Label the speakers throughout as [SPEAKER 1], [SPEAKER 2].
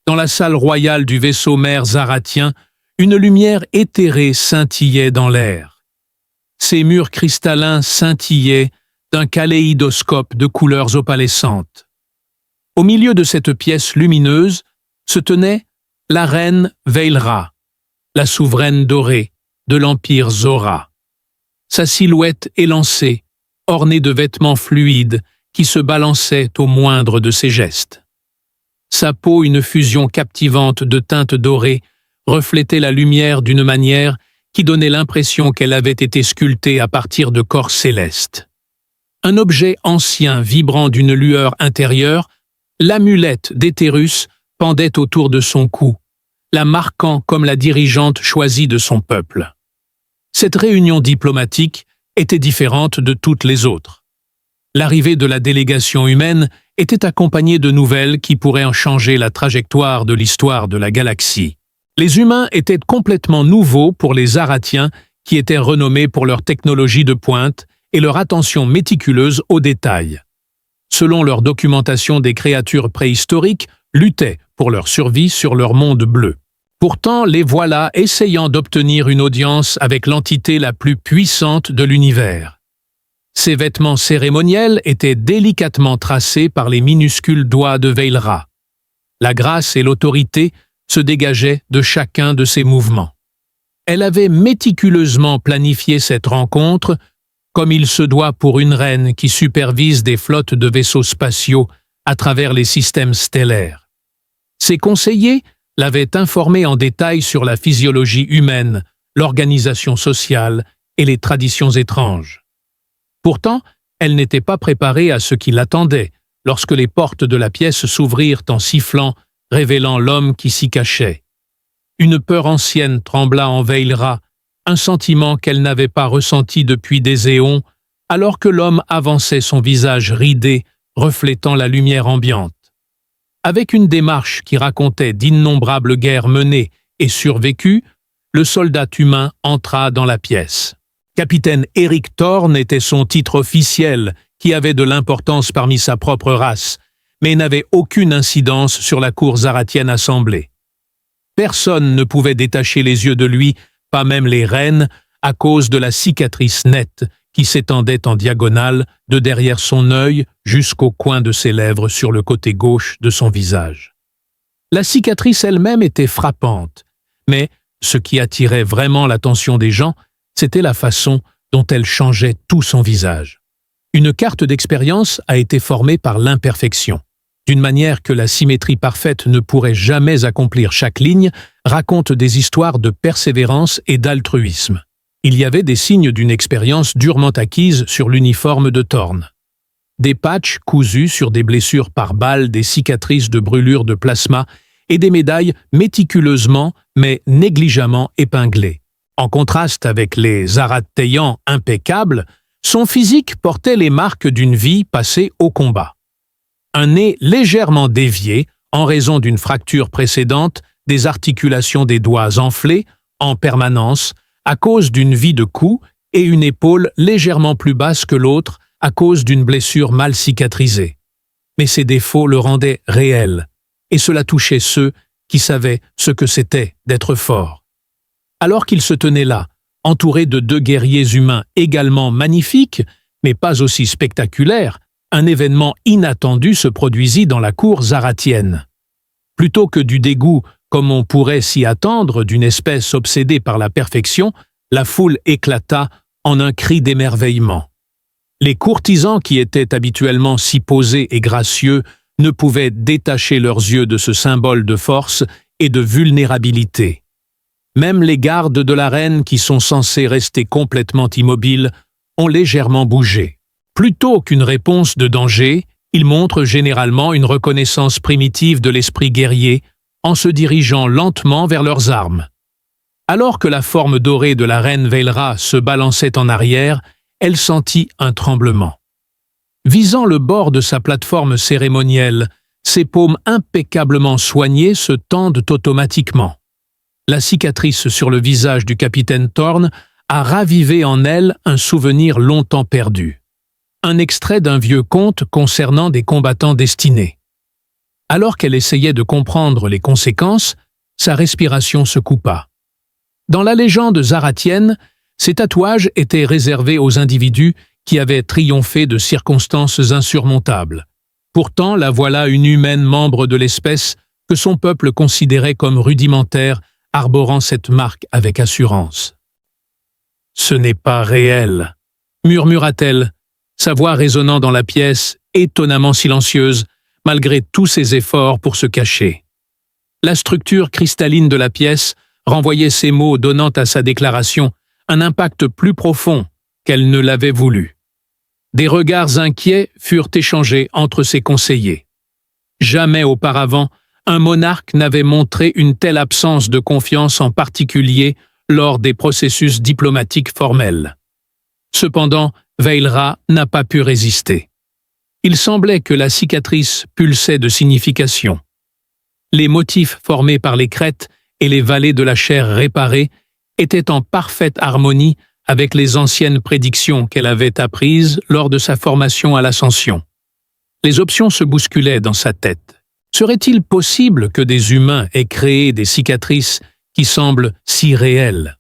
[SPEAKER 1] Dans la salle royale du vaisseau mère zaratien, une lumière éthérée scintillait dans l'air. Ses murs cristallins scintillaient d'un kaléidoscope de couleurs opalescentes. Au milieu de cette pièce lumineuse se tenait la reine Veilra, la souveraine dorée de l'empire Zora. Sa silhouette élancée, ornée de vêtements fluides qui se balançaient au moindre de ses gestes. Sa peau, une fusion captivante de teintes dorées, reflétait la lumière d'une manière qui donnait l'impression qu'elle avait été sculptée à partir de corps célestes. Un objet ancien vibrant d'une lueur intérieure, l'amulette d'Éthérus pendait autour de son cou, la marquant comme la dirigeante choisie de son peuple. Cette réunion diplomatique était différente de toutes les autres. L'arrivée de la délégation humaine était accompagnée de nouvelles qui pourraient en changer la trajectoire de l'histoire de la galaxie. Les humains étaient complètement nouveaux pour les Zaratiens qui étaient renommés pour leur technologie de pointe et leur attention méticuleuse aux détails. Selon leur documentation, des créatures préhistoriques luttaient pour leur survie sur leur monde bleu. Pourtant, les voilà essayant d'obtenir une audience avec l'entité la plus puissante de l'univers. Ses vêtements cérémoniels étaient délicatement tracés par les minuscules doigts de Veilra. La grâce et l'autorité se dégageaient de chacun de ses mouvements. Elle avait méticuleusement planifié cette rencontre, comme il se doit pour une reine qui supervise des flottes de vaisseaux spatiaux à travers les systèmes stellaires. Ses conseillers l'avaient informée en détail sur la physiologie humaine, l'organisation sociale et les traditions étranges. Pourtant, elle n'était pas préparée à ce qui l'attendait lorsque les portes de la pièce s'ouvrirent en sifflant, révélant l'homme qui s'y cachait. Une peur ancienne trembla en Veilra, un sentiment qu'elle n'avait pas ressenti depuis des éons, alors que l'homme avançait son visage ridé, reflétant la lumière ambiante. Avec une démarche qui racontait d'innombrables guerres menées et survécues, le soldat humain entra dans la pièce. Capitaine Eric Thorne était son titre officiel, qui avait de l'importance parmi sa propre race, mais n'avait aucune incidence sur la cour zaratienne assemblée. Personne ne pouvait détacher les yeux de lui, pas même les reines, à cause de la cicatrice nette qui s'étendait en diagonale de derrière son œil jusqu'au coin de ses lèvres sur le côté gauche de son visage. La cicatrice elle-même était frappante, mais ce qui attirait vraiment l'attention des gens, c'était la façon dont elle changeait tout son visage. Une carte d'expérience a été formée par l'imperfection. D'une manière que la symétrie parfaite ne pourrait jamais accomplir, chaque ligne raconte des histoires de persévérance et d'altruisme. Il y avait des signes d'une expérience durement acquise sur l'uniforme de Thorne. Des patchs cousus sur des blessures par balles, des cicatrices de brûlures de plasma et des médailles méticuleusement mais négligemment épinglées. En contraste avec les Zarateyans impeccables, son physique portait les marques d'une vie passée au combat. Un nez légèrement dévié, en raison d'une fracture précédente, des articulations des doigts enflées, en permanence, à cause d'une vie de coups, et une épaule légèrement plus basse que l'autre, à cause d'une blessure mal cicatrisée. Mais ces défauts le rendaient réel, et cela touchait ceux qui savaient ce que c'était d'être fort. Alors qu'il se tenait là, entouré de deux guerriers humains également magnifiques, mais pas aussi spectaculaires, un événement inattendu se produisit dans la cour zaratienne. Plutôt que du dégoût, comme on pourrait s'y attendre d'une espèce obsédée par la perfection, la foule éclata en un cri d'émerveillement. Les courtisans qui étaient habituellement si posés et gracieux ne pouvaient détacher leurs yeux de ce symbole de force et de vulnérabilité. Même les gardes de la reine, qui sont censés rester complètement immobiles, ont légèrement bougé. Plutôt qu'une réponse de danger, ils montrent généralement une reconnaissance primitive de l'esprit guerrier en se dirigeant lentement vers leurs armes. Alors que la forme dorée de la reine Veilra se balançait en arrière, elle sentit un tremblement. Visant le bord de sa plateforme cérémonielle, ses paumes impeccablement soignées se tendent automatiquement. La cicatrice sur le visage du capitaine Thorne a ravivé en elle un souvenir longtemps perdu. Un extrait d'un vieux conte concernant des combattants destinés. Alors qu'elle essayait de comprendre les conséquences, sa respiration se coupa. Dans la légende zaratienne, ces tatouages étaient réservés aux individus qui avaient triomphé de circonstances insurmontables. Pourtant, la voilà une humaine membre de l'espèce que son peuple considérait comme rudimentaire, arborant cette marque avec assurance. « Ce n'est pas réel », murmura-t-elle, sa voix résonnant dans la pièce, étonnamment silencieuse, malgré tous ses efforts pour se cacher. La structure cristalline de la pièce renvoyait ces mots donnant à sa déclaration un impact plus profond qu'elle ne l'avait voulu. Des regards inquiets furent échangés entre ses conseillers. Jamais auparavant, un monarque n'avait montré une telle absence de confiance, en particulier lors des processus diplomatiques formels. Cependant, Veilra n'a pas pu résister. Il semblait que la cicatrice pulsait de signification. Les motifs formés par les crêtes et les vallées de la chair réparée étaient en parfaite harmonie avec les anciennes prédictions qu'elle avait apprises lors de sa formation à l'Ascension. Les options se bousculaient dans sa tête. Serait-il possible que des humains aient créé des cicatrices qui semblent si réelles?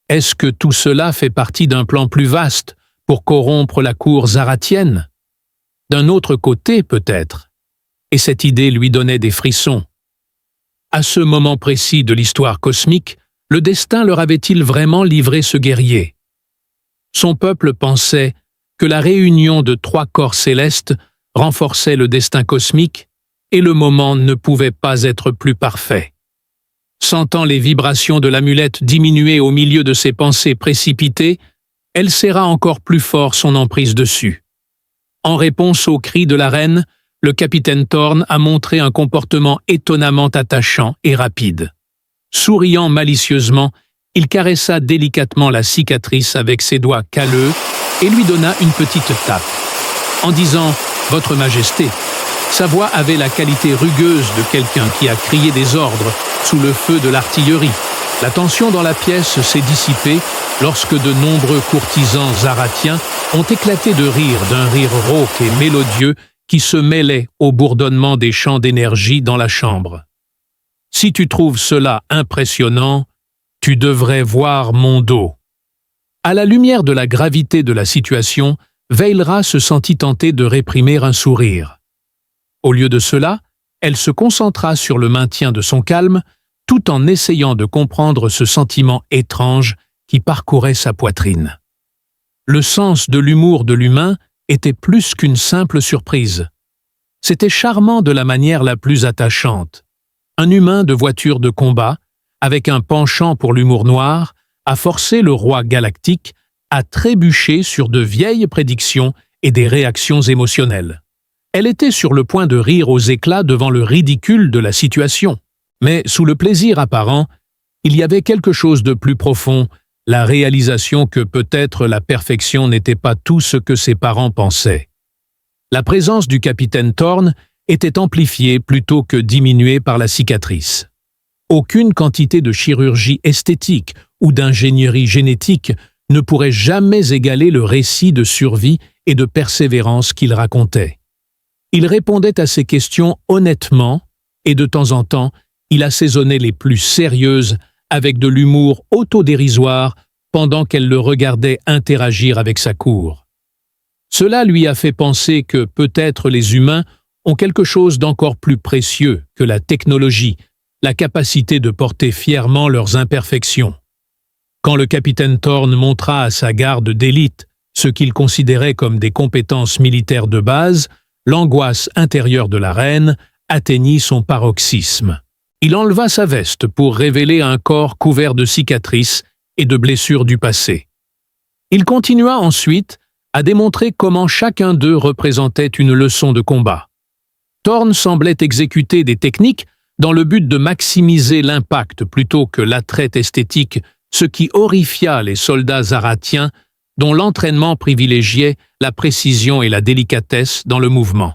[SPEAKER 1] Est-ce que tout cela fait partie d'un plan plus vaste pour corrompre la cour zaratienne? D'un autre côté, peut-être. Et cette idée lui donnait des frissons. À ce moment précis de l'histoire cosmique, le destin leur avait-il vraiment livré ce guerrier? Son peuple pensait que la réunion de 3 corps célestes renforçait le destin cosmique et le moment ne pouvait pas être plus parfait. Sentant les vibrations de l'amulette diminuer au milieu de ses pensées précipitées, elle serra encore plus fort son emprise dessus. En réponse aux cris de la reine, le capitaine Thorn a montré un comportement étonnamment attachant et rapide. Souriant malicieusement, il caressa délicatement la cicatrice avec ses doigts calleux et lui donna une petite tape. En disant « Votre Majesté », sa voix avait la qualité rugueuse de quelqu'un qui a crié des ordres sous le feu de l'artillerie. La tension dans la pièce s'est dissipée lorsque de nombreux courtisans zaratiens ont éclaté de rire d'un rire rauque et mélodieux qui se mêlait au bourdonnement des champs d'énergie dans la chambre. « Si tu trouves cela impressionnant, tu devrais voir mon dos. » À la lumière de la gravité de la situation, Veilra se sentit tentée de réprimer un sourire. Au lieu de cela, elle se concentra sur le maintien de son calme, tout en essayant de comprendre ce sentiment étrange qui parcourait sa poitrine. Le sens de l'humour de l'humain était plus qu'une simple surprise. C'était charmant de la manière la plus attachante. Un humain de voiture de combat, avec un penchant pour l'humour noir, a forcé le roi galactique à trébucher sur de vieilles prédictions et des réactions émotionnelles. Elle était sur le point de rire aux éclats devant le ridicule de la situation. Mais sous le plaisir apparent, il y avait quelque chose de plus profond, la réalisation que peut-être la perfection n'était pas tout ce que ses parents pensaient. La présence du capitaine Thorn était amplifiée plutôt que diminuée par la cicatrice. Aucune quantité de chirurgie esthétique ou d'ingénierie génétique ne pourrait jamais égaler le récit de survie et de persévérance qu'il racontait. Il répondait à ces questions honnêtement et de temps en temps, il assaisonnait les plus sérieuses avec de l'humour autodérisoire pendant qu'elle le regardait interagir avec sa cour. Cela lui a fait penser que peut-être les humains ont quelque chose d'encore plus précieux que la technologie, la capacité de porter fièrement leurs imperfections. Quand le capitaine Thorn montra à sa garde d'élite ce qu'il considérait comme des compétences militaires de base, l'angoisse intérieure de la reine atteignit son paroxysme. Il enleva sa veste pour révéler un corps couvert de cicatrices et de blessures du passé. Il continua ensuite à démontrer comment chacun d'eux représentait une leçon de combat. Thorn semblait exécuter des techniques dans le but de maximiser l'impact plutôt que l'attrait esthétique, ce qui horrifia les soldats zaratiens dont l'entraînement privilégiait la précision et la délicatesse dans le mouvement.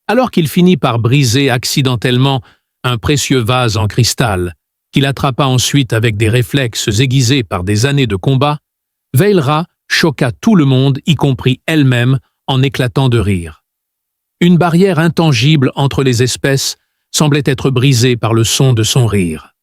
[SPEAKER 1] Alors qu'il finit par briser accidentellement un précieux vase en cristal, qu'il attrapa ensuite avec des réflexes aiguisés par des années de combat, Veilra choqua tout le monde, y compris elle-même, en éclatant de rire. Une barrière intangible entre les espèces semblait être brisée par le son de son rire.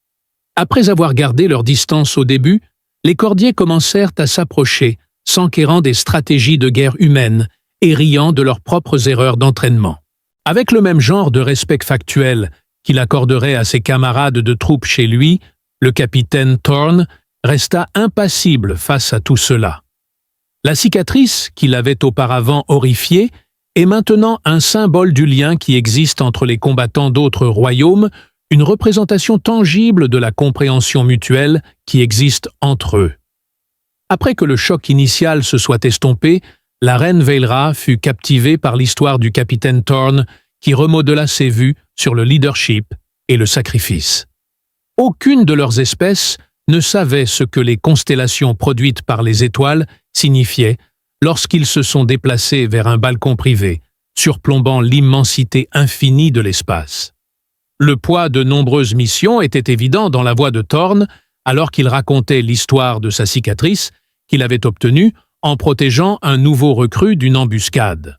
[SPEAKER 1] Après avoir gardé leur distance au début, les cordiers commencèrent à s'approcher, s'enquérant des stratégies de guerre humaines et riant de leurs propres erreurs d'entraînement. Avec le même genre de respect factuel qu'il accorderait à ses camarades de troupe chez lui, le capitaine Thorne resta impassible face à tout cela. La cicatrice, qui l'avait auparavant horrifié, est maintenant un symbole du lien qui existe entre les combattants d'autres royaumes, une représentation tangible de la compréhension mutuelle qui existe entre eux. Après que le choc initial se soit estompé, la reine Veilra fut captivée par l'histoire du capitaine Thorne qui remodela ses vues sur le leadership et le sacrifice. Aucune de leurs espèces ne savait ce que les constellations produites par les étoiles signifiaient lorsqu'ils se sont déplacés vers un balcon privé, surplombant l'immensité infinie de l'espace. Le poids de nombreuses missions était évident dans la voix de Thorne alors qu'il racontait l'histoire de sa cicatrice qu'il avait obtenue en protégeant un nouveau recrut d'une embuscade.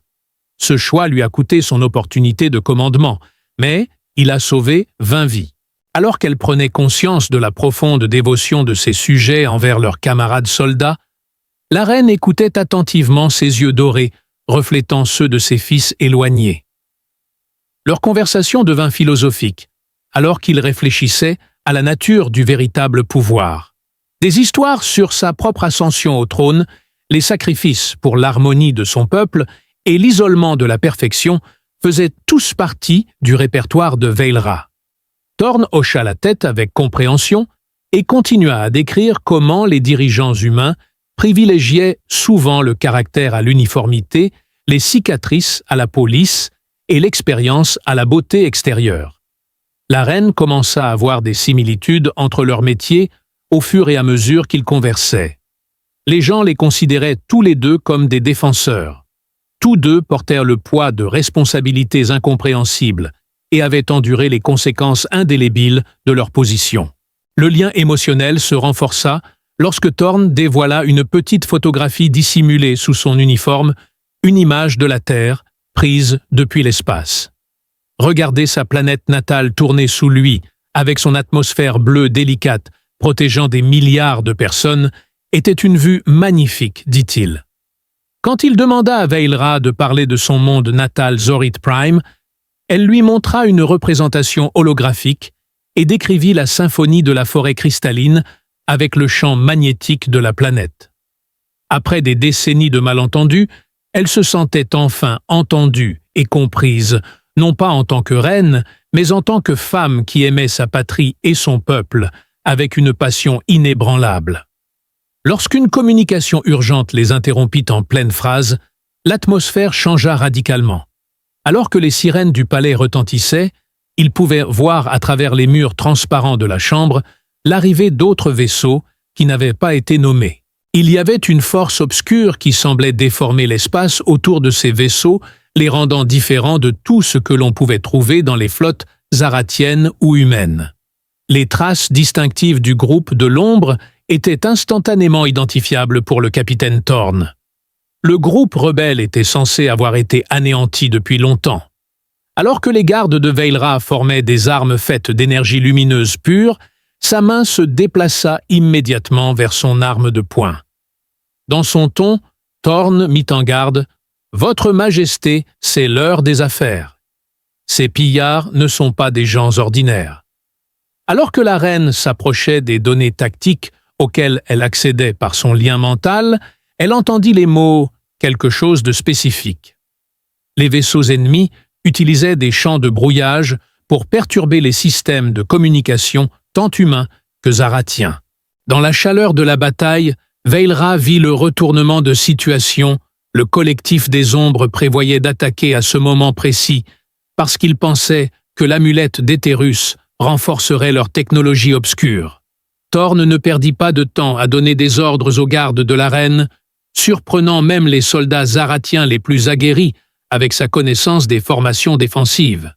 [SPEAKER 1] Ce choix lui a coûté son opportunité de commandement, mais il a sauvé 20 vies. Alors qu'elle prenait conscience de la profonde dévotion de ses sujets envers leurs camarades soldats, la reine écoutait attentivement ses yeux dorés, reflétant ceux de ses fils éloignés. Leur conversation devint philosophique, alors qu'ils réfléchissaient à la nature du véritable pouvoir. Des histoires sur sa propre ascension au trône, les sacrifices pour l'harmonie de son peuple et l'isolement de la perfection faisaient tous partie du répertoire de Veilra. Thorne hocha la tête avec compréhension et continua à décrire comment les dirigeants humains privilégiaient souvent le caractère à l'uniformité, les cicatrices à la peau lisse et l'expérience à la beauté extérieure. La reine commença à voir des similitudes entre leurs métiers au fur et à mesure qu'ils conversaient. Les gens les considéraient tous les deux comme des défenseurs. Tous deux portèrent le poids de responsabilités incompréhensibles et avaient enduré les conséquences indélébiles de leur position. Le lien émotionnel se renforça lorsque Thorne dévoila une petite photographie dissimulée sous son uniforme, une image de la Terre prise depuis l'espace. Regarder sa planète natale tourner sous lui, avec son atmosphère bleue délicate, protégeant des milliards de personnes, était une vue magnifique, dit-il. Quand il demanda à Veilra de parler de son monde natal Zorit Prime, elle lui montra une représentation holographique et décrivit la symphonie de la forêt cristalline avec le champ magnétique de la planète. Après des décennies de malentendus, elle se sentait enfin entendue et comprise, non pas en tant que reine, mais en tant que femme qui aimait sa patrie et son peuple, avec une passion inébranlable. Lorsqu'une communication urgente les interrompit en pleine phrase, l'atmosphère changea radicalement. Alors que les sirènes du palais retentissaient, ils pouvaient voir à travers les murs transparents de la chambre l'arrivée d'autres vaisseaux qui n'avaient pas été nommés. Il y avait une force obscure qui semblait déformer l'espace autour de ces vaisseaux, les rendant différents de tout ce que l'on pouvait trouver dans les flottes zaratiennes ou humaines. Les traces distinctives du groupe de l'ombre étaient instantanément identifiables pour le capitaine Thorne. Le groupe rebelle était censé avoir été anéanti depuis longtemps. Alors que les gardes de Veilra formaient des armes faites d'énergie lumineuse pure, sa main se déplaça immédiatement vers son arme de poing. Dans son ton, Thorne mit en garde « Votre Majesté, c'est l'heure des affaires. Ces pillards ne sont pas des gens ordinaires. » Alors que la reine s'approchait des données tactiques auxquelles elle accédait par son lien mental, elle entendit les mots « quelque chose de spécifique ». Les vaisseaux ennemis utilisaient des champs de brouillage pour perturber les systèmes de communication tant humains que zaratiens. Dans la chaleur de la bataille, Veilra vit le retournement de situation. Le collectif des ombres prévoyait d'attaquer à ce moment précis parce qu'il pensait que l'amulette d'Éthérus renforcerait leur technologie obscure. Thorne ne perdit pas de temps à donner des ordres aux gardes de la reine, surprenant même les soldats zaratiens les plus aguerris avec sa connaissance des formations défensives.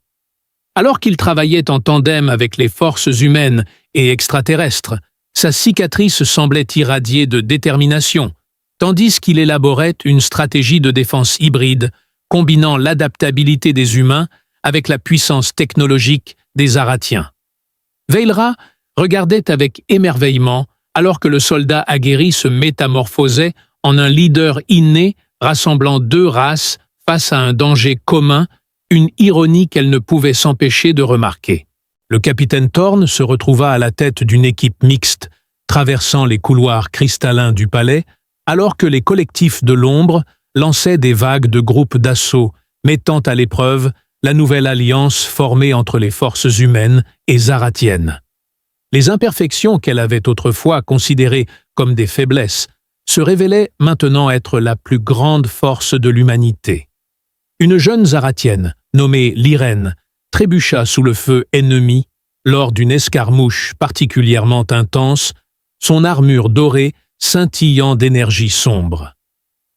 [SPEAKER 1] Alors qu'il travaillait en tandem avec les forces humaines et extraterrestres, sa cicatrice semblait irradier de détermination, tandis qu'il élaborait une stratégie de défense hybride combinant l'adaptabilité des humains avec la puissance technologique des Zaratiens. Veilra regardait avec émerveillement alors que le soldat aguerri se métamorphosait en un leader inné rassemblant deux races face à un danger commun, une ironie qu'elle ne pouvait s'empêcher de remarquer. Le capitaine Thorn se retrouva à la tête d'une équipe mixte, traversant les couloirs cristallins du palais, alors que les collectifs de l'ombre lançaient des vagues de groupes d'assaut, mettant à l'épreuve la nouvelle alliance formée entre les forces humaines et zaratiennes. Les imperfections qu'elle avait autrefois considérées comme des faiblesses se révélaient maintenant être la plus grande force de l'humanité. Une jeune zaratienne, nommée Lyrène, trébucha sous le feu ennemi lors d'une escarmouche particulièrement intense, son armure dorée scintillant d'énergie sombre.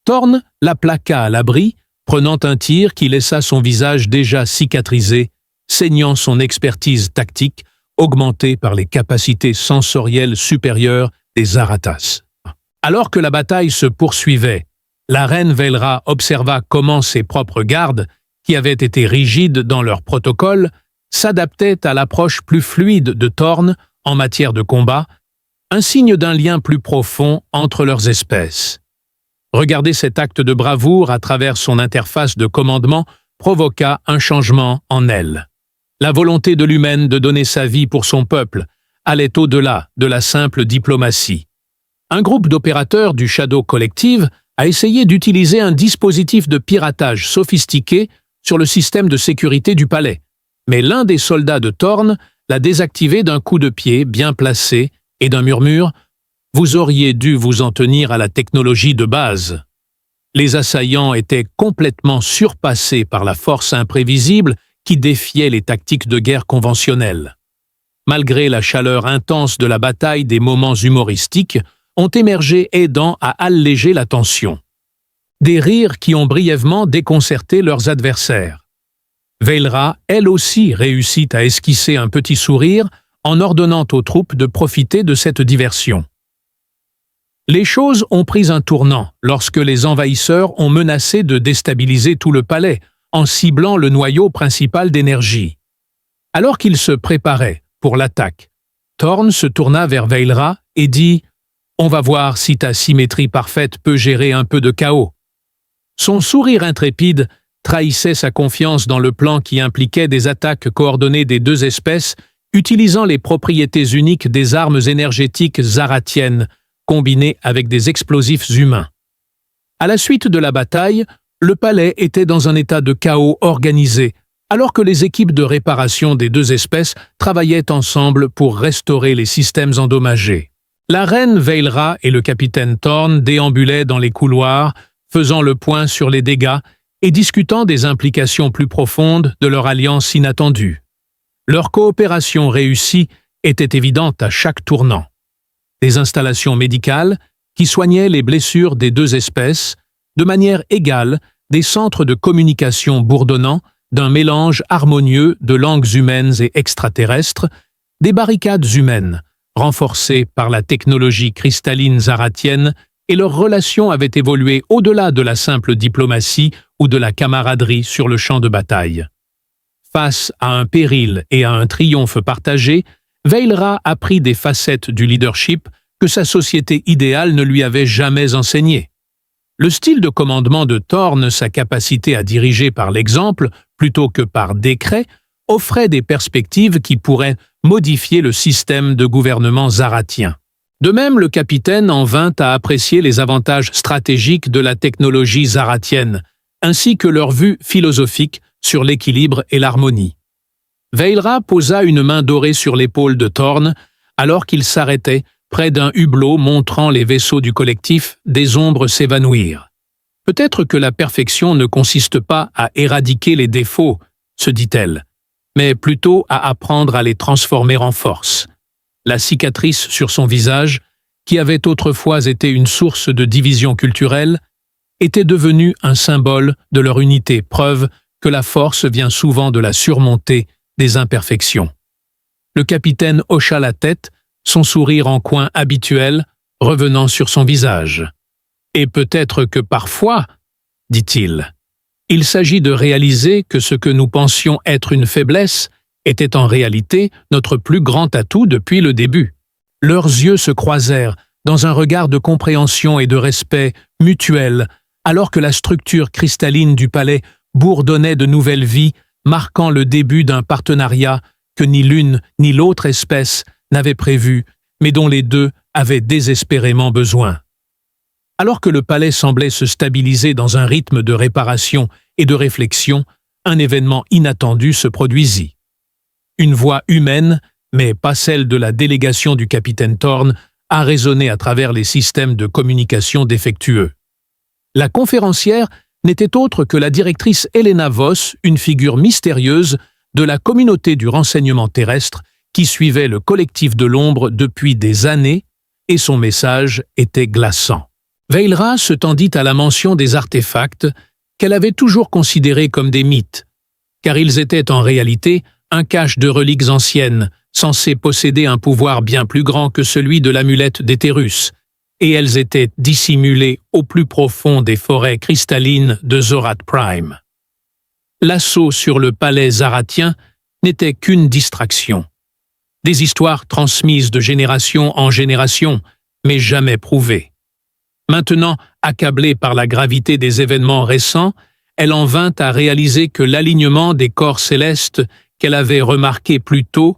[SPEAKER 1] Thorn la plaqua à l'abri, prenant un tir qui laissa son visage déjà cicatrisé, saignant son expertise tactique, augmentée par les capacités sensorielles supérieures des Zaratas. Alors que la bataille se poursuivait, la reine Veilra observa comment ses propres gardes, qui avaient été rigides dans leur protocole, s'adaptaient à l'approche plus fluide de Thorn en matière de combat, un signe d'un lien plus profond entre leurs espèces. Regarder cet acte de bravoure à travers son interface de commandement provoqua un changement en elle. La volonté de l'humaine de donner sa vie pour son peuple allait au-delà de la simple diplomatie. Un groupe d'opérateurs du Shadow Collective a essayé d'utiliser un dispositif de piratage sophistiqué sur le système de sécurité du palais, mais l'un des soldats de Thorn l'a désactivé d'un coup de pied bien placé et d'un murmure « Vous auriez dû vous en tenir à la technologie de base ». Les assaillants étaient complètement surpassés par la force imprévisible qui défiait les tactiques de guerre conventionnelles. Malgré la chaleur intense de la bataille, des moments humoristiques ont émergé aidant à alléger la tension. Des rires qui ont brièvement déconcerté leurs adversaires. Veilra, elle aussi, réussit à esquisser un petit sourire en ordonnant aux troupes de profiter de cette diversion. Les choses ont pris un tournant lorsque les envahisseurs ont menacé de déstabiliser tout le palais en ciblant le noyau principal d'énergie. Alors qu'ils se préparaient pour l'attaque, Thorn se tourna vers Veilra et dit « On va voir si ta symétrie parfaite peut gérer un peu de chaos. » Son sourire intrépide trahissait sa confiance dans le plan qui impliquait des attaques coordonnées des deux espèces utilisant les propriétés uniques des armes énergétiques zaratiennes combinées avec des explosifs humains. À la suite de la bataille, le palais était dans un état de chaos organisé, alors que les équipes de réparation des deux espèces travaillaient ensemble pour restaurer les systèmes endommagés. La reine Veilra et le capitaine Thorn déambulaient dans les couloirs, faisant le point sur les dégâts et discutant des implications plus profondes de leur alliance inattendue. Leur coopération réussie était évidente à chaque tournant. Des installations médicales qui soignaient les blessures des deux espèces, de manière égale, des centres de communication bourdonnants d'un mélange harmonieux de langues humaines et extraterrestres, des barricades humaines, renforcées par la technologie cristalline zaratienne, et leurs relations avaient évolué au-delà de la simple diplomatie ou de la camaraderie sur le champ de bataille. Face à un péril et à un triomphe partagé, Veilra apprit des facettes du leadership que sa société idéale ne lui avait jamais enseignées. Le style de commandement de Thorn, sa capacité à diriger par l'exemple plutôt que par décret, offrait des perspectives qui pourraient modifier le système de gouvernement zaratien. De même, le capitaine en vint à apprécier les avantages stratégiques de la technologie zaratienne, ainsi que leur vue philosophique sur l'équilibre et l'harmonie. Veilra posa une main dorée sur l'épaule de Thorn alors qu'il s'arrêtait près d'un hublot montrant les vaisseaux du collectif des ombres s'évanouir. Peut-être que la perfection ne consiste pas à éradiquer les défauts, se dit-elle, mais plutôt à apprendre à les transformer en force. La cicatrice sur son visage, qui avait autrefois été une source de division culturelle, était devenue un symbole de leur unité, preuve que la force vient souvent de la surmontée des imperfections. Le capitaine hocha la tête, son sourire en coin habituel revenant sur son visage. « Et peut-être que parfois, dit-il, Il s'agit de réaliser que ce que nous pensions être une faiblesse était en réalité notre plus grand atout depuis le début. Leurs yeux se croisèrent dans un regard de compréhension et de respect mutuel, alors que la structure cristalline du palais bourdonnait de nouvelle vie, marquant le début d'un partenariat que ni l'une ni l'autre espèce n'avait prévu, mais dont les deux avaient désespérément besoin. Alors que le palais semblait se stabiliser dans un rythme de réparation et de réflexion, un événement inattendu se produisit. Une voix humaine, mais pas celle de la délégation du capitaine Thorne, a résonné à travers les systèmes de communication défectueux. La conférencière n'était autre que la directrice Helena Voss, une figure mystérieuse de la communauté du renseignement terrestre qui suivait le collectif de l'ombre depuis des années, et son message était glaçant. Veilra se tendit à la mention des artefacts qu'elle avait toujours considérés comme des mythes, car ils étaient en réalité un cache de reliques anciennes, censées posséder un pouvoir bien plus grand que celui de l'amulette d'Éthérus, et elles étaient dissimulées au plus profond des forêts cristallines de Zorat Prime. L'assaut sur le palais zaratien n'était qu'une distraction. Des histoires transmises de génération en génération, mais jamais prouvées. Maintenant, accablée par la gravité des événements récents, elle en vint à réaliser que l'alignement des corps célestes qu'elle avait remarqué plus tôt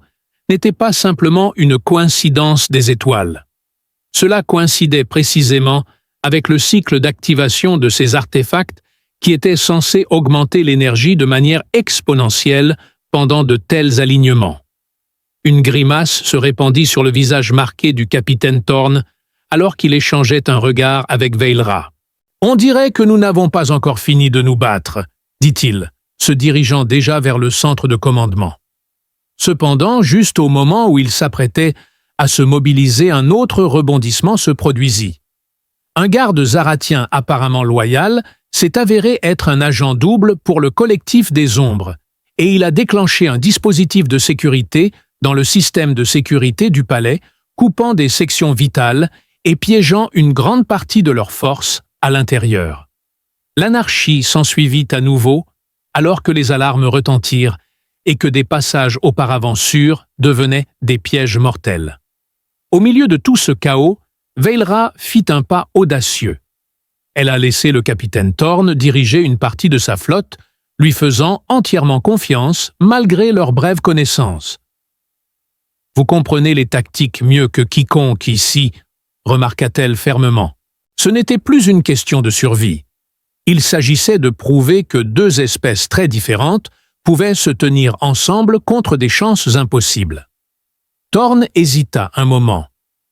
[SPEAKER 1] n'était pas simplement une coïncidence des étoiles. Cela coïncidait précisément avec le cycle d'activation de ces artefacts qui étaient censés augmenter l'énergie de manière exponentielle pendant de tels alignements. Une grimace se répandit sur le visage marqué du capitaine Thorne alors qu'il échangeait un regard avec Veilra. « On dirait que nous n'avons pas encore fini de nous battre », dit-il, se dirigeant déjà vers le centre de commandement. Cependant, juste au moment où il s'apprêtait à se mobiliser, un autre rebondissement se produisit. Un garde zaratien apparemment loyal s'est avéré être un agent double pour le collectif des ombres, et il a déclenché un dispositif de sécurité dans le système de sécurité du palais, coupant des sections vitales et piégeant une grande partie de leurs forces à l'intérieur. L'anarchie s'ensuivit à nouveau, alors que les alarmes retentirent et que des passages auparavant sûrs devenaient des pièges mortels. Au milieu de tout ce chaos, Veilra fit un pas audacieux. Elle a laissé le capitaine Thorne diriger une partie de sa flotte, lui faisant entièrement confiance malgré leur brève connaissance. « Vous comprenez les tactiques mieux que quiconque ici », remarqua-t-elle fermement. Ce n'était plus une question de survie. Il s'agissait de prouver que deux espèces très différentes pouvaient se tenir ensemble contre des chances impossibles. Thorne hésita un moment,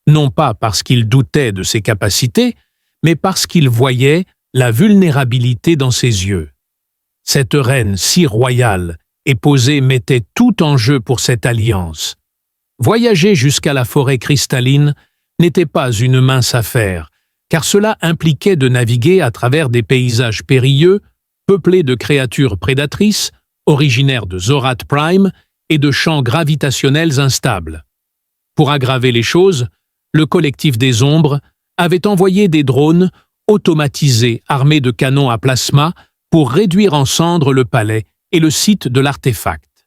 [SPEAKER 1] non pas parce qu'il doutait de ses capacités, mais parce qu'il voyait la vulnérabilité dans ses yeux. Cette reine si royale et posée mettait tout en jeu pour cette alliance. Voyager jusqu'à la forêt cristalline n'était pas une mince affaire, car cela impliquait de naviguer à travers des paysages périlleux, peuplés de créatures prédatrices, originaires de Zorat Prime et de champs gravitationnels instables. Pour aggraver les choses, le collectif des ombres avait envoyé des drones automatisés armés de canons à plasma pour réduire en cendres le palais et le site de l'artefact.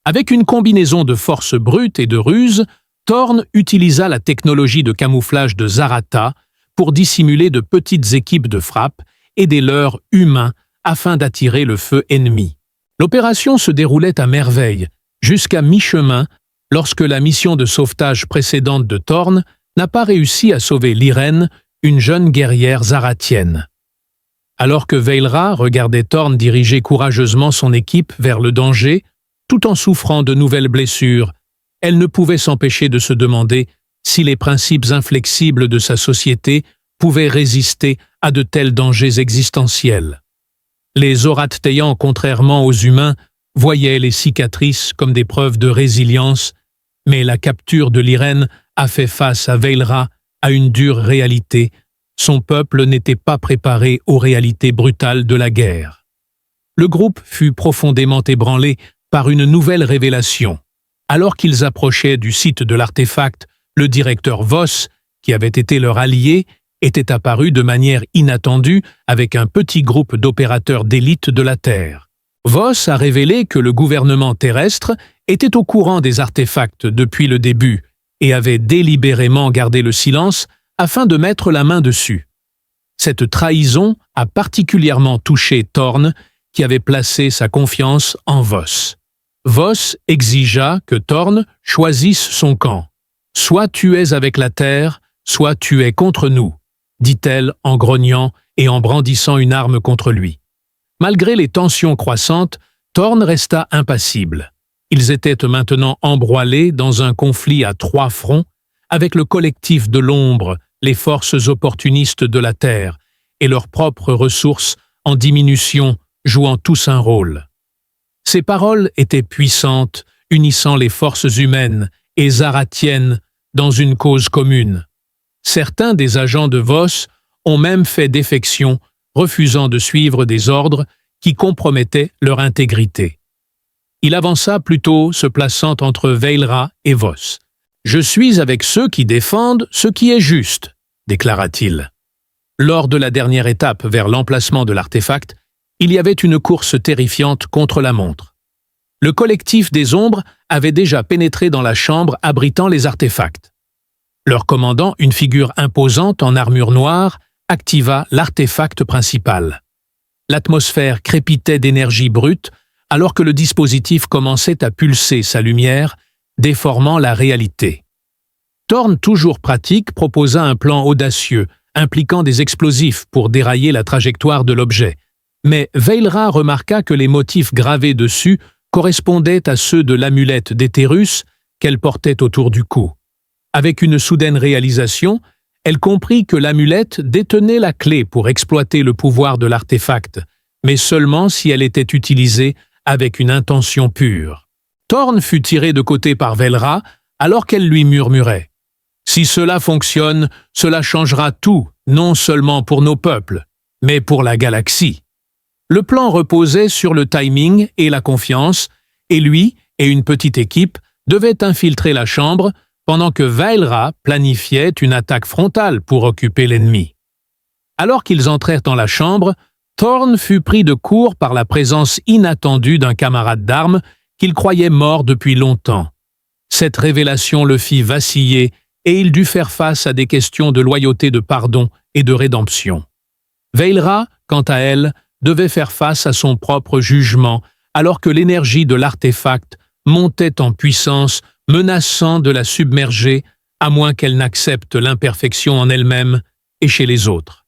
[SPEAKER 1] Avec une combinaison de force brute et de ruse, Thorne utilisa la technologie de camouflage de Zarata pour dissimuler de petites équipes de frappe et des leurres humains afin d'attirer le feu ennemi. L'opération se déroulait à merveille, jusqu'à mi-chemin, lorsque la mission de sauvetage précédente de Thorne n'a pas réussi à sauver Lyrenne, une jeune guerrière zaratienne. Alors que Veilra regardait Thorne diriger courageusement son équipe vers le danger, tout en souffrant de nouvelles blessures, elle ne pouvait s'empêcher de se demander si les principes inflexibles de sa société pouvaient résister à de tels dangers existentiels. Les Zoratteyans, contrairement aux humains, voyaient les cicatrices comme des preuves de résilience, mais la capture de Lyrenne a fait face à Veilra à une dure réalité. Son peuple n'était pas préparé aux réalités brutales de la guerre. Le groupe fut profondément ébranlé par une nouvelle révélation. Alors qu'ils approchaient du site de l'artefact, le directeur Voss, qui avait été leur allié était apparu de manière inattendue avec un petit groupe d'opérateurs d'élite de la Terre. Voss a révélé que le gouvernement terrestre était au courant des artefacts depuis le début et avait délibérément gardé le silence afin de mettre la main dessus. Cette trahison a particulièrement touché Thorn, qui avait placé sa confiance en Voss. Voss exigea que Thorn choisisse son camp. « Soit tu es avec la Terre, soit tu es contre nous », dit-elle en grognant et en brandissant une arme contre lui. Malgré les tensions croissantes, Thorn resta impassible. Ils étaient maintenant embroilés dans un conflit à 3 fronts, avec le collectif de l'ombre, les forces opportunistes de la Terre, et leurs propres ressources en diminution, jouant tous un rôle. Ces paroles étaient puissantes, unissant les forces humaines et zaratiennes dans une cause commune. Certains des agents de Voss ont même fait défection, refusant de suivre des ordres qui compromettaient leur intégrité. Il avança plutôt, se plaçant entre Veilra et Voss. « Je suis avec ceux qui défendent ce qui est juste », déclara-t-il. Lors de la dernière étape vers l'emplacement de l'artefact, il y avait une course terrifiante contre la montre. Le collectif des ombres avait déjà pénétré dans la chambre abritant les artefacts. Leur commandant, une figure imposante en armure noire, activa l'artefact principal. L'atmosphère crépitait d'énergie brute alors que le dispositif commençait à pulser sa lumière, déformant la réalité. Thorn, toujours pratique, proposa un plan audacieux, impliquant des explosifs pour dérailler la trajectoire de l'objet. Mais Veilra remarqua que les motifs gravés dessus correspondaient à ceux de l'amulette d'Éthérus qu'elle portait autour du cou. Avec une soudaine réalisation, elle comprit que l'amulette détenait la clé pour exploiter le pouvoir de l'artefact, mais seulement si elle était utilisée avec une intention pure. Thorn fut tiré de côté par Veilra alors qu'elle lui murmurait « Si cela fonctionne, cela changera tout, non seulement pour nos peuples, mais pour la galaxie. » Le plan reposait sur le timing et la confiance, et lui et une petite équipe devaient infiltrer la chambre pendant que Veilra planifiait une attaque frontale pour occuper l'ennemi. Alors qu'ils entrèrent dans la chambre, Thorn fut pris de court par la présence inattendue d'un camarade d'armes qu'il croyait mort depuis longtemps. Cette révélation le fit vaciller et il dut faire face à des questions de loyauté, de pardon et de rédemption. Veilra, quant à elle, devait faire face à son propre jugement alors que l'énergie de l'artefact montait en puissance, menaçant de la submerger à moins qu'elle n'accepte l'imperfection en elle-même et chez les autres.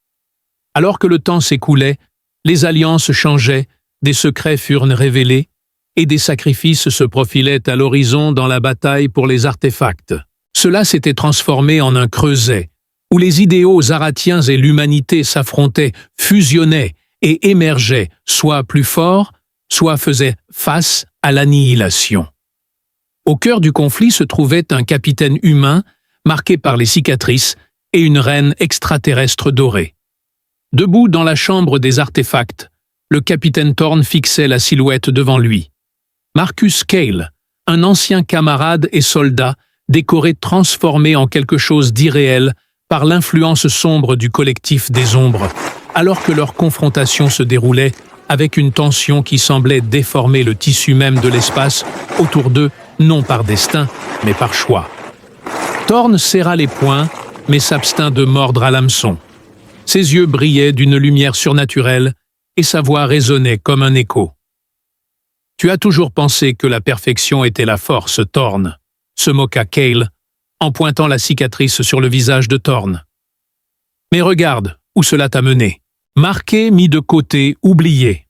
[SPEAKER 1] Alors que le temps s'écoulait, les alliances changeaient, des secrets furent révélés et des sacrifices se profilaient à l'horizon dans la bataille pour les artefacts. Cela s'était transformé en un creuset, où les idéaux zaratiens et l'humanité s'affrontaient, fusionnaient et émergeaient, soit plus forts, soit faisaient face à l'annihilation. Au cœur du conflit se trouvait un capitaine humain, marqué par les cicatrices, et une reine extraterrestre dorée. Debout dans la chambre des artefacts, le capitaine Thorn fixait la silhouette devant lui. Marcus Cale, un ancien camarade et soldat, décoré transformé en quelque chose d'irréel par l'influence sombre du collectif des ombres, alors que leur confrontation se déroulait avec une tension qui semblait déformer le tissu même de l'espace autour d'eux, non par destin, mais par choix. Thorn serra les poings, mais s'abstint de mordre à l'hameçon. Ses yeux brillaient d'une lumière surnaturelle et sa voix résonnait comme un écho. « Tu as toujours pensé que la perfection était la force, Thorn », se moqua Cale, en pointant la cicatrice sur le visage de Thorn. « Mais regarde où cela t'a mené. Marqué, mis de côté, oublié. »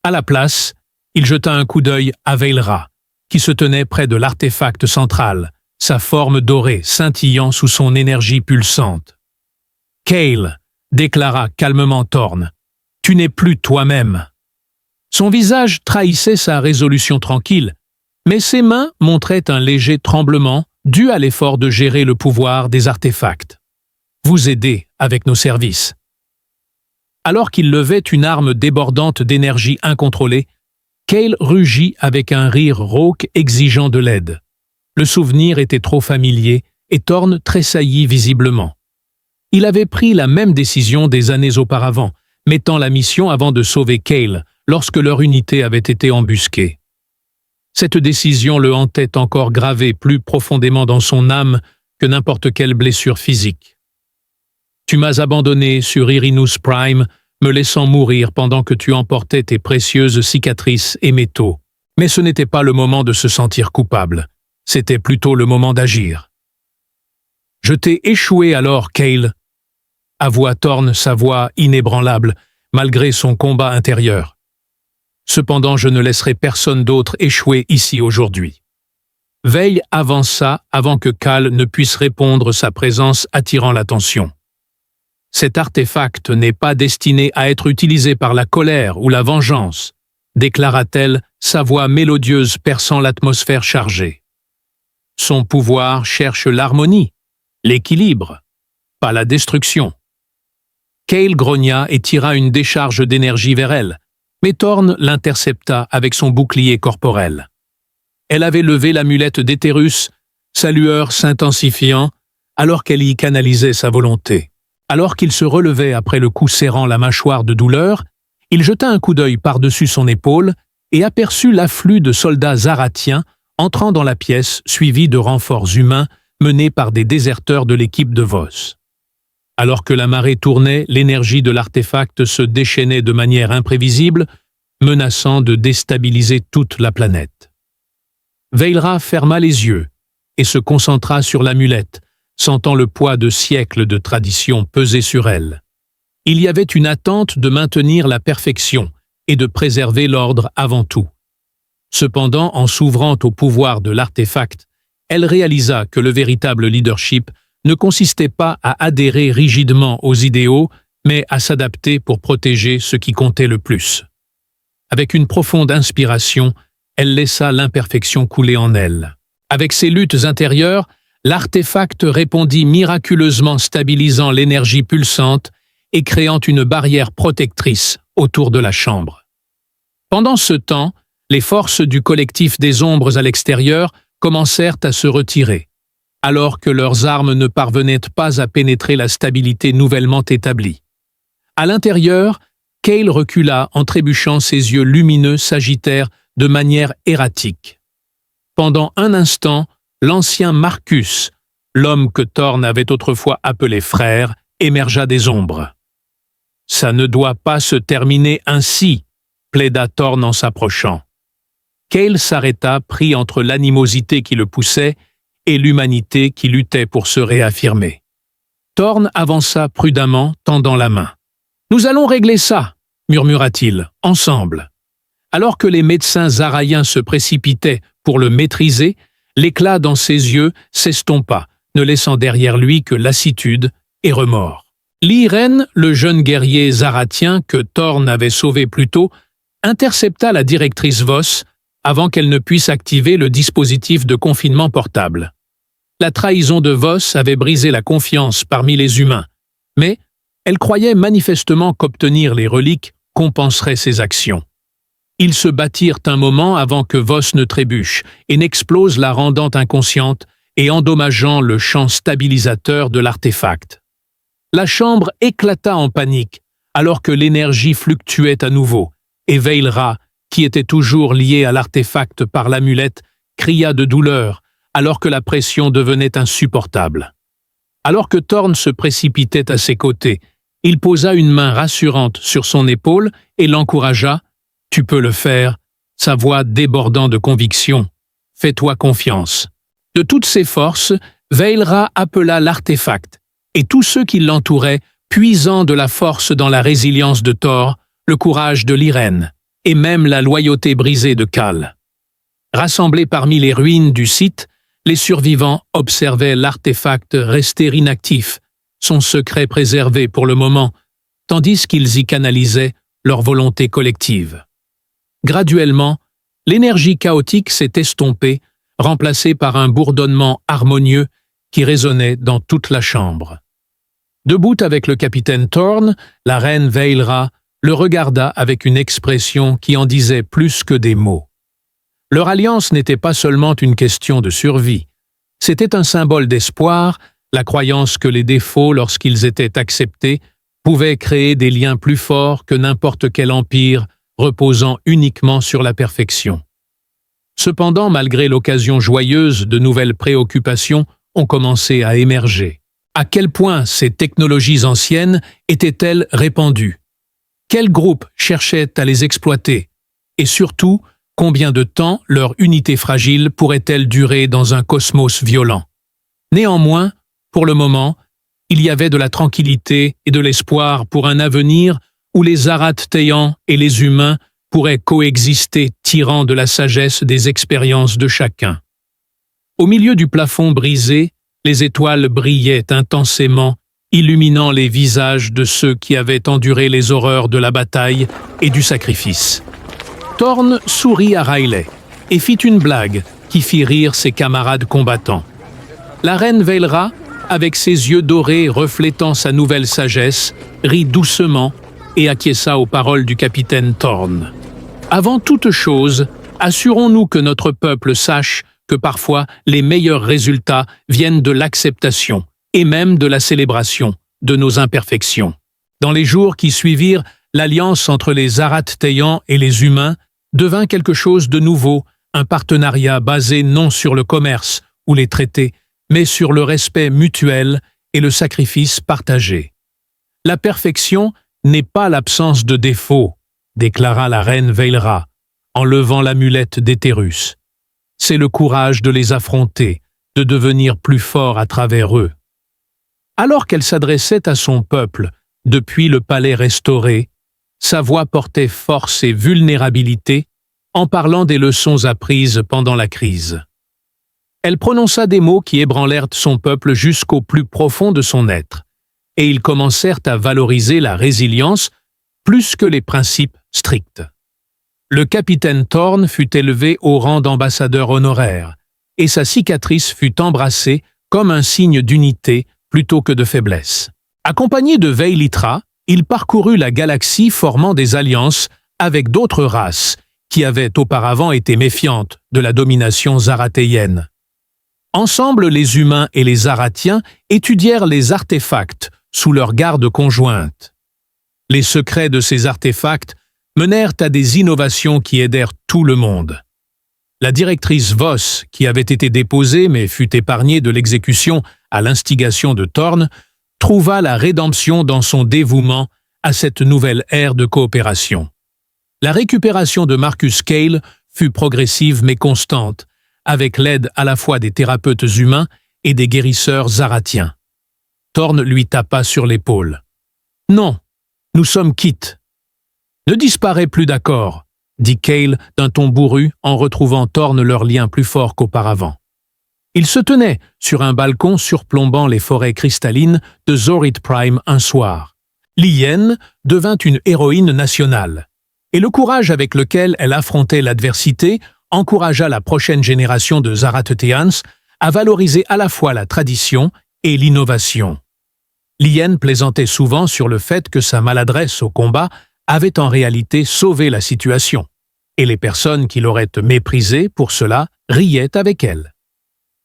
[SPEAKER 1] À la place, il jeta un coup d'œil à Veilra, qui se tenait près de l'artefact central, sa forme dorée scintillant sous son énergie pulsante. « Cale, » déclara calmement Thorn, « tu n'es plus toi-même. » Son visage trahissait sa résolution tranquille, mais ses mains montraient un léger tremblement dû à l'effort de gérer le pouvoir des artefacts. « Vous aider avec nos services. » Alors qu'il levait une arme débordante d'énergie incontrôlée, Cale rugit avec un rire rauque exigeant de l'aide. Le souvenir était trop familier et Thorn tressaillit visiblement. Il avait pris la même décision des années auparavant, mettant la mission avant de sauver Cale lorsque leur unité avait été embusquée. Cette décision le hantait encore gravé plus profondément dans son âme que n'importe quelle blessure physique. « Tu m'as abandonné sur Irinus Prime, me laissant mourir pendant que tu emportais tes précieuses cicatrices et métaux. Mais ce n'était pas le moment de se sentir coupable, c'était plutôt le moment d'agir. »« Je t'ai échoué alors, Cale », avoua Thorn, sa voix inébranlable, malgré son combat intérieur. « Cependant, je ne laisserai personne d'autre échouer ici aujourd'hui. » Veil avança avant que Cal ne puisse répondre, sa présence attirant l'attention. « Cet artefact n'est pas destiné à être utilisé par la colère ou la vengeance, » déclara-t-elle, sa voix mélodieuse perçant l'atmosphère chargée. « Son pouvoir cherche l'harmonie, l'équilibre, pas la destruction. » Cale grogna et tira une décharge d'énergie vers elle, mais Thorn l'intercepta avec son bouclier corporel. Elle avait levé l'amulette d'Éthérus, sa lueur s'intensifiant, alors qu'elle y canalisait sa volonté. Alors qu'il se relevait après le coup serrant la mâchoire de douleur, il jeta un coup d'œil par-dessus son épaule et aperçut l'afflux de soldats zaratiens entrant dans la pièce, suivis de renforts humains menés par des déserteurs de l'équipe de Voss. Alors que la marée tournait, l'énergie de l'artefact se déchaînait de manière imprévisible, menaçant de déstabiliser toute la planète. Veilra ferma les yeux et se concentra sur l'amulette, sentant le poids de siècles de tradition peser sur elle. Il y avait une attente de maintenir la perfection et de préserver l'ordre avant tout. Cependant, en s'ouvrant au pouvoir de l'artefact, elle réalisa que le véritable leadership ne consistait pas à adhérer rigidement aux idéaux, mais à s'adapter pour protéger ce qui comptait le plus. Avec une profonde inspiration, elle laissa l'imperfection couler en elle. Avec ses luttes intérieures, l'artefact répondit miraculeusement, stabilisant l'énergie pulsante et créant une barrière protectrice autour de la chambre. Pendant ce temps, les forces du collectif des ombres à l'extérieur commencèrent à se retirer, alors que leurs armes ne parvenaient pas à pénétrer la stabilité nouvellement établie. À l'intérieur, Cale recula en trébuchant, ses yeux lumineux s'agitèrent de manière erratique. Pendant un instant, l'ancien Marcus, l'homme que Thorn avait autrefois appelé frère, émergea des ombres. « Ça ne doit pas se terminer ainsi », plaida Thorn en s'approchant. Cale s'arrêta, pris entre l'animosité qui le poussait et l'humanité qui luttait pour se réaffirmer. Thorn avança prudemment, tendant la main. « Nous allons régler ça », murmura-t-il, « ensemble. » Alors que les médecins zaraiens se précipitaient pour le maîtriser, l'éclat dans ses yeux s'estompa, ne laissant derrière lui que lassitude et remords. L'Irène, le jeune guerrier zaratien que Thorn avait sauvé plus tôt, intercepta la directrice Voss avant qu'elle ne puisse activer le dispositif de confinement portable. La trahison de Voss avait brisé la confiance parmi les humains, mais elle croyait manifestement qu'obtenir les reliques compenserait ses actions. Ils se battirent un moment avant que Voss ne trébuche et n'explose, la rendant inconsciente et endommageant le champ stabilisateur de l'artefact. La chambre éclata en panique, alors que l'énergie fluctuait à nouveau, et Veilra, qui était toujours lié à l'artefact par l'amulette, cria de douleur, alors que la pression devenait insupportable. Alors que Thorn se précipitait à ses côtés, il posa une main rassurante sur son épaule et l'encouragea. « Tu peux le faire », sa voix débordant de conviction. « Fais-toi confiance. » De toutes ses forces, Veilra appela l'artefact, et tous ceux qui l'entouraient, puisant de la force dans la résilience de Thor, le courage de l'Irène, et même la loyauté brisée de Cal. Rassemblés parmi les ruines du site, les survivants observaient l'artefact rester inactif, son secret préservé pour le moment, tandis qu'ils y canalisaient leur volonté collective. Graduellement, l'énergie chaotique s'est estompée, remplacée par un bourdonnement harmonieux qui résonnait dans toute la chambre. Debout avec le capitaine Thorn, la reine Veilra le regarda avec une expression qui en disait plus que des mots. Leur alliance n'était pas seulement une question de survie, c'était un symbole d'espoir, la croyance que les défauts, lorsqu'ils étaient acceptés, pouvaient créer des liens plus forts que n'importe quel empire reposant uniquement sur la perfection. Cependant, malgré l'occasion joyeuse, de nouvelles préoccupations ont commencé à émerger. À quel point ces technologies anciennes étaient-elles répandues? Quels groupes cherchaient à les exploiter? Et surtout, combien de temps leur unité fragile pourrait-elle durer dans un cosmos violent? Néanmoins, pour le moment, il y avait de la tranquillité et de l'espoir pour un avenir où les Zarathtéens et les humains pourraient coexister, tirant de la sagesse des expériences de chacun. Au milieu du plafond brisé, les étoiles brillaient intensément, illuminant les visages de ceux qui avaient enduré les horreurs de la bataille et du sacrifice. Thorn sourit à Riley et fit une blague qui fit rire ses camarades combattants. La reine Veilra, avec ses yeux dorés reflétant sa nouvelle sagesse, rit doucement et acquiesça aux paroles du capitaine Thorn. Avant toute chose, assurons-nous que notre peuple sache que parfois les meilleurs résultats viennent de l'acceptation et même de la célébration de nos imperfections. Dans les jours qui suivirent, l'alliance entre les Zarathtéens et les humains devint quelque chose de nouveau, un partenariat basé non sur le commerce ou les traités, mais sur le respect mutuel et le sacrifice partagé. La perfection n'est pas l'absence de défauts, déclara la reine Veilra, en levant l'amulette d'Éthérus. C'est le courage de les affronter, de devenir plus fort à travers eux. Alors qu'elle s'adressait à son peuple, depuis le palais restauré, sa voix portait force et vulnérabilité en parlant des leçons apprises pendant la crise. Elle prononça des mots qui ébranlèrent son peuple jusqu'au plus profond de son être, et ils commencèrent à valoriser la résilience plus que les principes stricts. Le capitaine Thorn fut élevé au rang d'ambassadeur honoraire, et sa cicatrice fut embrassée comme un signe d'unité plutôt que de faiblesse. Accompagné de Veilitra, il parcourut la galaxie formant des alliances avec d'autres races qui avaient auparavant été méfiantes de la domination zarathéenne. Ensemble, les humains et les Zarathiens étudièrent les artefacts sous leur garde conjointe. Les secrets de ces artefacts menèrent à des innovations qui aidèrent tout le monde. La directrice Voss, qui avait été déposée mais fut épargnée de l'exécution à l'instigation de Thorn, trouva la rédemption dans son dévouement à cette nouvelle ère de coopération. La récupération de Marcus Cale fut progressive mais constante, avec l'aide à la fois des thérapeutes humains et des guérisseurs zarathiens. Thorn lui tapa sur l'épaule. « Non, nous sommes quittes. »« Ne disparais plus d'accord, » dit Cale d'un ton bourru en retrouvant Thorn leur lien plus fort qu'auparavant. Ils se tenaient sur un balcon surplombant les forêts cristallines de Zorit Prime un soir. Lien devint une héroïne nationale, et le courage avec lequel elle affrontait l'adversité encouragea la prochaine génération de Zarathéens à valoriser à la fois la tradition et l'innovation. Lien plaisantait souvent sur le fait que sa maladresse au combat avait en réalité sauvé la situation, et les personnes qui l'auraient méprisée pour cela riaient avec elle.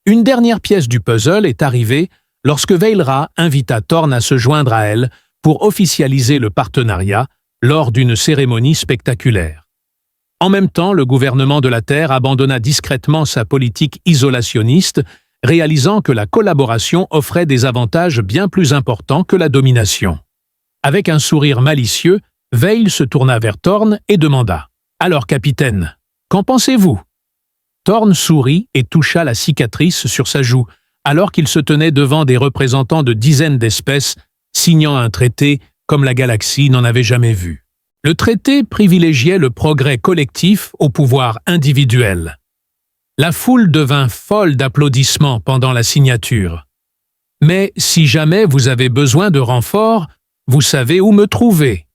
[SPEAKER 1] Une dernière pièce du puzzle est arrivée lorsque Veilra invita Thorn à se joindre à elle pour officialiser le partenariat lors d'une cérémonie spectaculaire. En même temps, le gouvernement de la Terre abandonna discrètement sa politique isolationniste, réalisant que la collaboration offrait des avantages bien plus importants que la domination. Avec un sourire malicieux, Veil se tourna vers Thorn et demanda « Alors, capitaine, qu'en pensez-vous » Thorn sourit et toucha la cicatrice sur sa joue, alors qu'il se tenait devant des représentants de dizaines d'espèces, signant un traité comme la galaxie n'en avait jamais vu. Le traité privilégiait le progrès collectif au pouvoir individuel. La foule devint folle d'applaudissements pendant la signature. Mais si jamais vous avez besoin de renfort, vous savez où me trouver.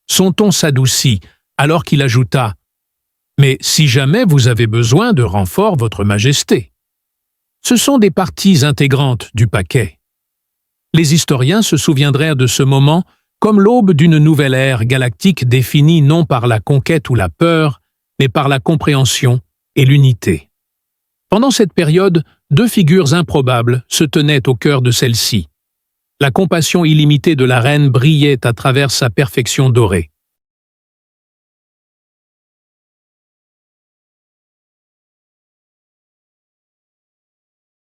[SPEAKER 1] Son ton s'adoucit, alors qu'il ajouta « Mais si jamais vous avez besoin de renfort, Votre Majesté. » Ce sont des parties intégrantes du paquet. Les historiens se souviendraient de ce moment comme l'aube d'une nouvelle ère galactique définie non par la conquête ou la peur, mais par la compréhension et l'unité. Pendant cette période, Deux figures improbables se tenaient au cœur de celle-ci. La compassion illimitée de la reine brillait à travers sa perfection dorée.